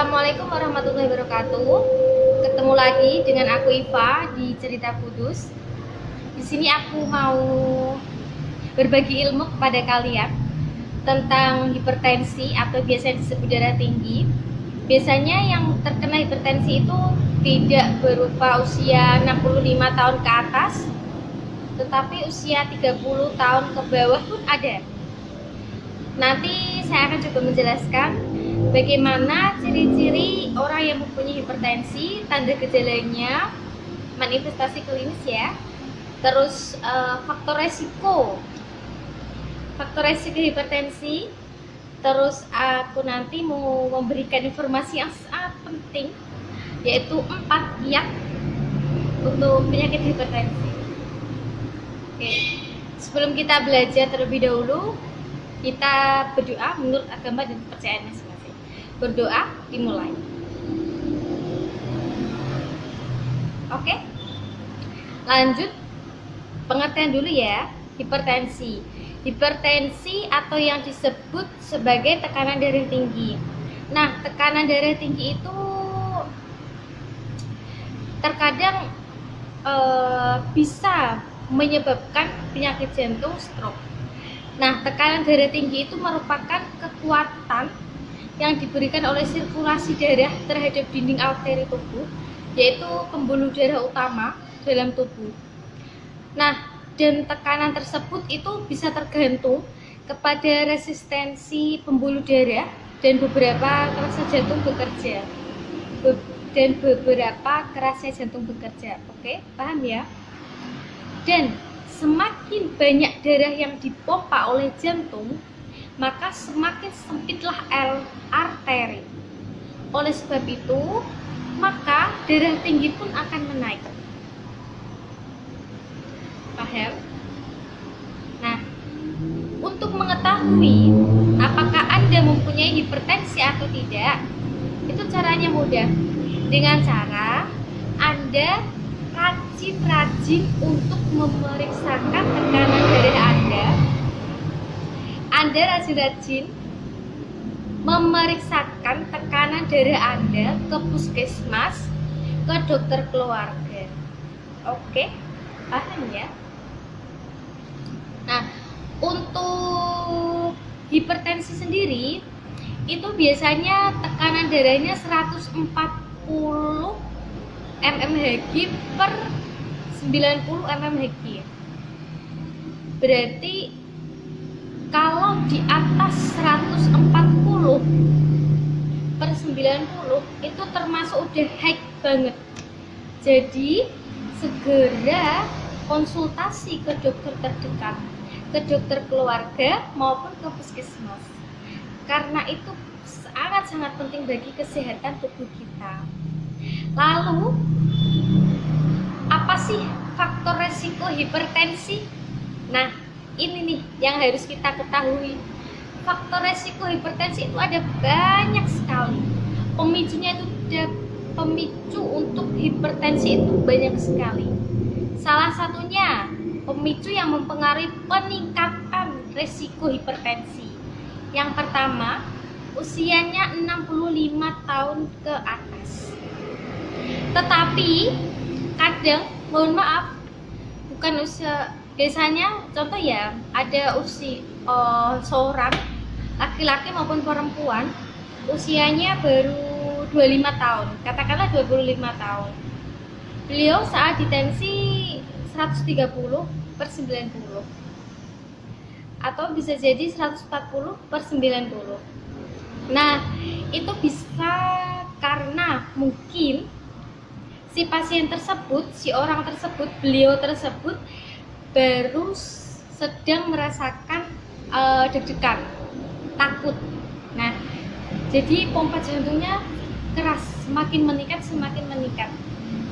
Assalamualaikum warahmatullahi wabarakatuh. Ketemu lagi dengan aku Iva di Cerita Kudus. Di sini aku mau berbagi ilmu kepada kalian tentang hipertensi atau biasa disebut darah tinggi. Biasanya yang terkena hipertensi itu tidak berupa usia 65 tahun ke atas, tetapi usia 30 tahun ke bawah pun ada. Nanti saya akan coba menjelaskan bagaimana ciri-ciri orang yang mempunyai hipertensi, tanda gejalanya, manifestasi klinis ya. Terus faktor resiko hipertensi. Terus aku nanti mau memberikan informasi yang sangat penting, yaitu 4 kiat untuk penyakit hipertensi. Oke, sebelum kita belajar terlebih dahulu, kita berdoa menurut agama dan kepercayaan masing-masing. Berdoa dimulai. Oke, lanjut pengertian dulu ya. Hipertensi atau yang disebut sebagai tekanan darah tinggi. Nah, tekanan darah tinggi itu terkadang bisa menyebabkan penyakit jantung, stroke. Nah, tekanan darah tinggi itu merupakan kekuatan yang diberikan oleh sirkulasi darah terhadap dinding arteri tubuh, yaitu pembuluh darah utama dalam tubuh. Nah, dan tekanan tersebut itu bisa tergantung kepada resistensi pembuluh darah dan beberapa kerasnya jantung bekerja. Oke, paham ya? Dan semakin banyak darah yang dipompa oleh jantung, maka semakin sempitlah arteri. Oleh sebab itu, maka darah tinggi pun akan menaik. Paham? Nah, untuk mengetahui apakah Anda mempunyai hipertensi atau tidak, itu caranya mudah. Dengan cara Anda rajin untuk memeriksakan tekanan darah Anda. Anda rajin memeriksakan tekanan darah Anda ke puskesmas, ke dokter keluarga. Oke, paham ya? Nah, untuk hipertensi sendiri itu biasanya tekanan darahnya 140 mmHg per 90 mmHg. Berarti kalau di atas 140 per 90 itu termasuk udah high banget. Jadi segera konsultasi ke dokter terdekat, ke dokter keluarga maupun ke puskesmas, karena itu sangat-sangat penting bagi kesehatan tubuh kita. Lalu, apa sih faktor resiko hipertensi? Nah, ini nih yang harus kita ketahui. Faktor resiko hipertensi itu ada banyak sekali. Pemicu untuk hipertensi itu banyak sekali. Salah satunya pemicu yang mempengaruhi peningkatan resiko hipertensi. Yang pertama, usianya 65 tahun ke atas. Tetapi kadang, mohon maaf, bukan usia, biasanya contoh ya, ada usia seorang laki-laki maupun perempuan usianya baru 25 tahun, katakanlah 25 tahun. Beliau saat ditensi 130 per 90 atau bisa jadi 140 per 90. Nah, itu bisa karena mungkin si pasien tersebut, beliau tersebut baru sedang merasakan deg-degan, takut. Nah, jadi pompa jantungnya keras, semakin meningkat,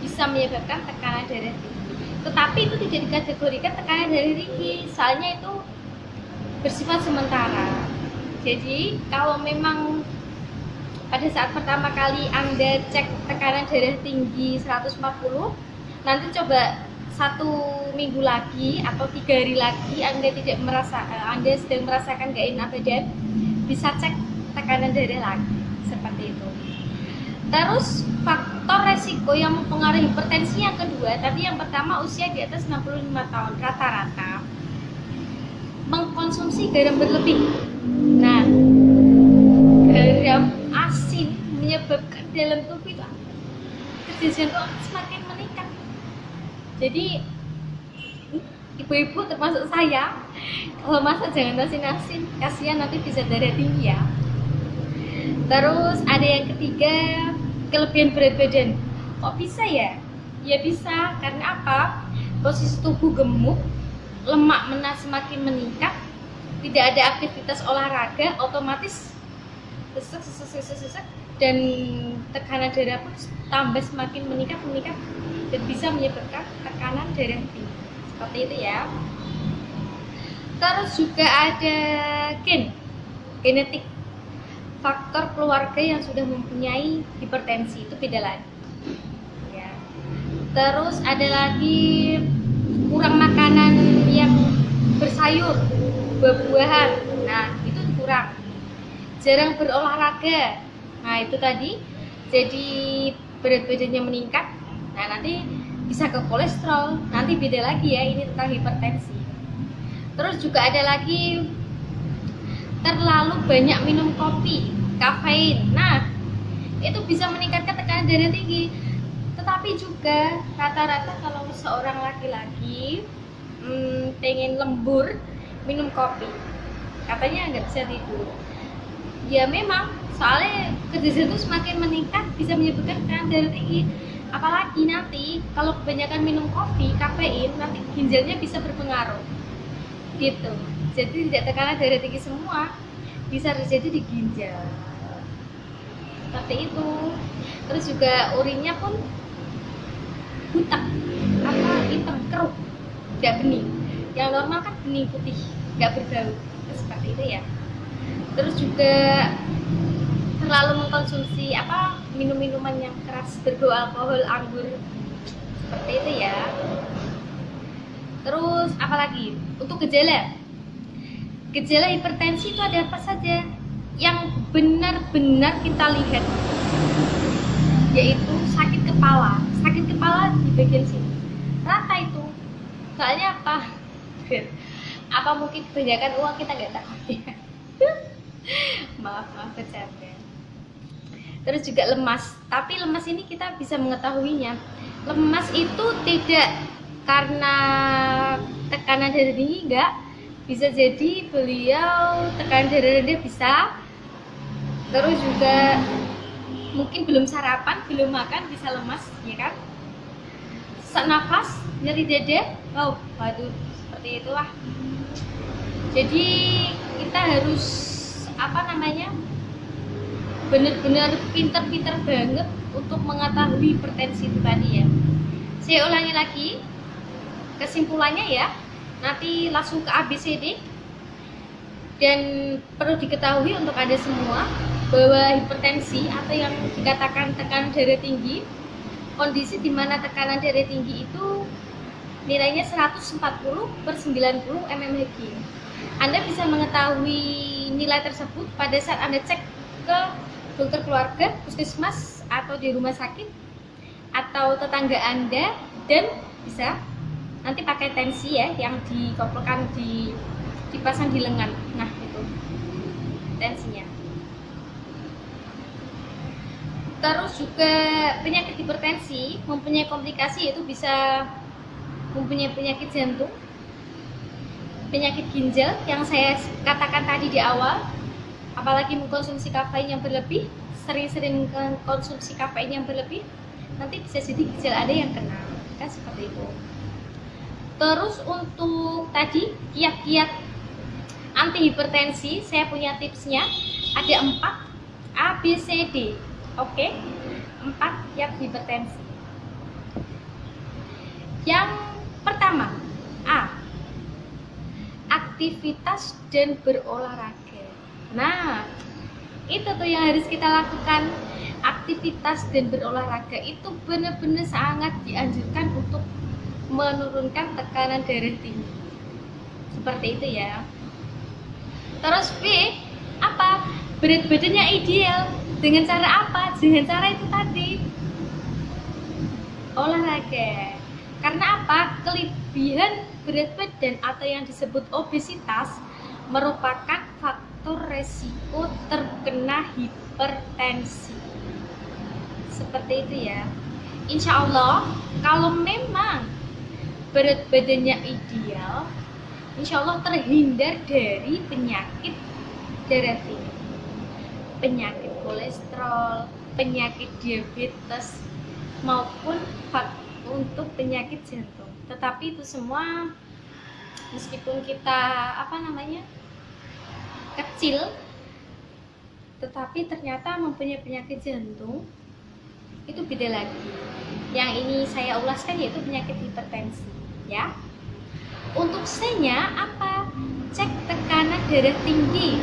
bisa menyebabkan tekanan darah tinggi. Tetapi itu tidak dikategorikan tekanan darah tinggi, soalnya itu bersifat sementara. Jadi kalau memang pada saat pertama kali Anda cek tekanan darah tinggi 140, nanti coba 1 minggu lagi atau 3 hari lagi Anda sedang merasakan gak enak badan, bisa cek tekanan darah lagi, seperti itu. Terus faktor resiko yang mempengaruhi hipertensi yang kedua, tadi yang pertama usia di atas 65 tahun rata-rata mengkonsumsi garam berlebih. Nah, garam asin menyebabkan dalam tubuh itu kerja jantung semakin meningkat. Jadi ibu-ibu termasuk saya, kalau masak jangan asin-asin, kasihan nanti bisa darah tinggi ya. Terus ada yang ketiga, kelebihan berat badan. Kok bisa ya? Ya bisa, karena apa? Posisi tubuh gemuk, lemak semakin meningkat, tidak ada aktivitas olahraga, otomatis sesek dan tekanan darah pun tambah semakin meningkat dan bisa menyebabkan tekanan darah tinggi. Seperti itu ya. Terus juga ada genetik. Faktor keluarga yang sudah mempunyai hipertensi itu beda lagi ya. Terus ada lagi kurang makanan yang bersayur, buah-buahan, nah itu kurang. Jarang berolahraga, nah itu tadi jadi berat badannya meningkat. Nah nanti bisa ke kolesterol, nanti beda lagi ya, ini tentang hipertensi. Terus juga ada lagi terlalu banyak minum kopi, kafein. Nah, itu bisa meningkatkan tekanan darah tinggi. Tetapi juga rata-rata kalau seorang laki-laki pengen lembur, minum kopi, katanya nggak bisa tidur. Ya memang, soalnya kerja jantung semakin meningkat bisa menyebabkan tekanan darah tinggi. Apalagi nanti kalau kebanyakan minum kopi, kafein, nanti ginjalnya bisa berpengaruh. Gitu. Jadi tidak tekanan darah tinggi semua, bisa terjadi di ginjal. Seperti itu. Terus juga urinnya pun butak, hitam, keruh, tidak bening. Yang normal kan bening putih, nggak berbau. Seperti itu ya. Terus juga terlalu mengkonsumsi minum-minuman yang keras, berbau alkohol, anggur. Seperti itu ya. Terus apalagi untuk gejala hipertensi itu ada apa saja yang benar-benar kita lihat, yaitu sakit kepala di bagian sini rata itu. Soalnya apa mungkin kebanyakan uang kita nggak tahu ya. maaf bercanda. Terus juga lemas, tapi lemas ini kita bisa mengetahuinya. Lemas itu tidak karena tekanan darah tinggi, enggak. Bisa jadi beliau tekanan darah rendah bisa. Terus juga mungkin belum sarapan, belum makan, bisa lemas, ya kan? Sesak nafas, nyeri dada, waduh, seperti itulah. Jadi kita harus benar-benar pinter-pinter banget untuk mengetahui hipertensi itu tadi ya. Saya ulangi lagi kesimpulannya ya. Nanti langsung ke ABCD. Dan perlu diketahui untuk Anda semua bahwa hipertensi atau yang dikatakan tekanan darah tinggi, kondisi di mana tekanan darah tinggi itu nilainya 140/90 mmHg. Anda bisa mengetahui nilai tersebut pada saat Anda cek ke dokter keluarga, puskesmas, atau di rumah sakit, atau tetangga Anda, dan bisa nanti pakai tensi ya, yang dikoplokkan dipasang di lengan. Nah itu tensinya. Terus juga penyakit hipertensi mempunyai komplikasi, yaitu bisa mempunyai penyakit jantung, penyakit ginjal yang saya katakan tadi di awal. Apalagi mengkonsumsi kafein yang berlebih, sering-sering mengkonsumsi kafein yang berlebih, nanti bisa jadi ginjal ada yang kena, kan seperti itu. Terus untuk tadi kiat-kiat anti hipertensi, saya punya tipsnya, ada 4 ABCD. Oke, 4 kiat hipertensi. Yang pertama, A, aktivitas dan berolahraga. Nah, itu tuh yang harus kita lakukan. Aktivitas dan berolahraga itu benar-benar sangat dianjurkan untuk menurunkan tekanan darah tinggi. Seperti itu ya. Terus B, berat badannya ideal. Dengan cara apa? Dengan cara itu tadi, olahraga. Karena apa? Kelebihan berat badan atau yang disebut obesitas merupakan faktor resiko terkena hipertensi. Seperti itu ya. Insya Allah, kalau memang berat badannya ideal, insya Allah terhindar dari penyakit darah tinggi, penyakit kolesterol, penyakit diabetes, maupun untuk penyakit jantung. Tetapi itu semua meskipun kita kecil, tetapi ternyata mempunyai penyakit jantung, itu beda lagi. Yang ini saya ulaskan yaitu penyakit hipertensi ya. Untuk C-nya apa? Cek tekanan darah tinggi.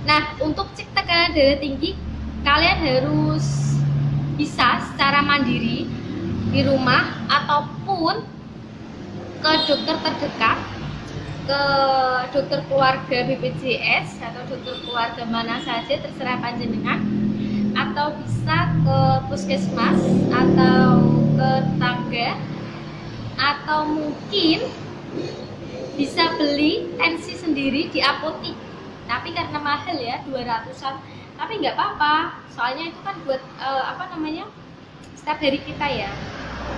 Nah, untuk cek tekanan darah tinggi, kalian harus bisa secara mandiri di rumah ataupun ke dokter terdekat, ke dokter keluarga BPJS atau dokter keluarga mana saja terserah panjenengan, atau bisa ke puskesmas atau ke tetangga, atau mungkin bisa beli tensi sendiri di apotik. Tapi karena mahal ya, 200-an, tapi nggak apa-apa, soalnya itu kan buat setiap hari kita ya.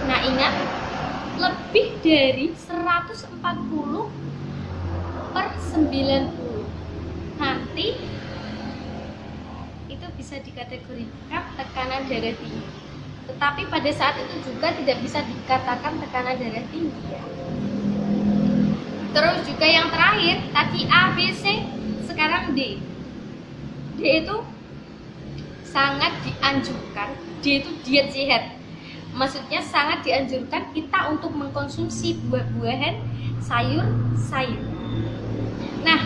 Nah ingat, lebih dari 140/90 nanti itu bisa dikategorikan tekanan darah tinggi. Tetapi pada saat itu juga tidak bisa dikatakan tekanan darah tinggi ya. Terus juga yang terakhir, tadi A, B, C, sekarang D. D itu sangat dianjurkan, D itu diet sehat. Maksudnya sangat dianjurkan kita untuk mengkonsumsi buah-buahan, sayur-sayur. Nah,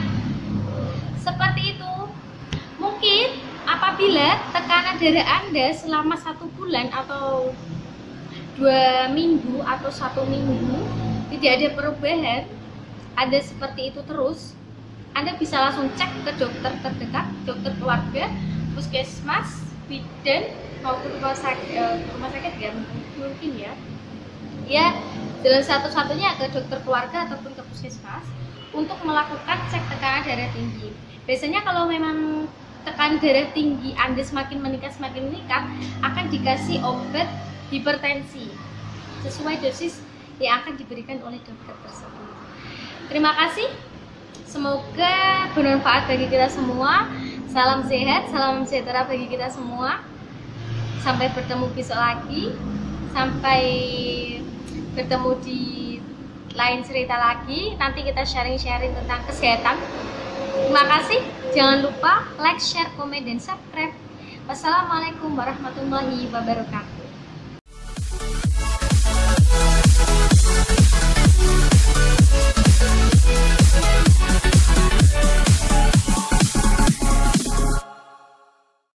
seperti itu. Mungkin apabila tekanan darah Anda selama 1 bulan atau 2 minggu atau 1 minggu tidak ada perubahan, Anda seperti itu terus, Anda bisa langsung cek ke dokter terdekat, dokter keluarga, puskesmas, bidan, maupun rumah sakit ya mungkin ya. Ya, jalan satu-satunya ke dokter keluarga ataupun ke puskesmas untuk melakukan cek tekanan darah tinggi. Biasanya kalau memang tekanan darah tinggi Anda semakin meningkat akan dikasih obat hipertensi sesuai dosis yang akan diberikan oleh dokter tersebut. Terima kasih, semoga bermanfaat bagi kita semua. Salam sehat, salam sejahtera bagi kita semua. Sampai bertemu besok lagi, sampai bertemu di lain cerita lagi. Nanti kita sharing-sharing tentang kesehatan. Terima kasih, jangan lupa like, share, komen, dan subscribe. Wassalamualaikum warahmatullahi wabarakatuh.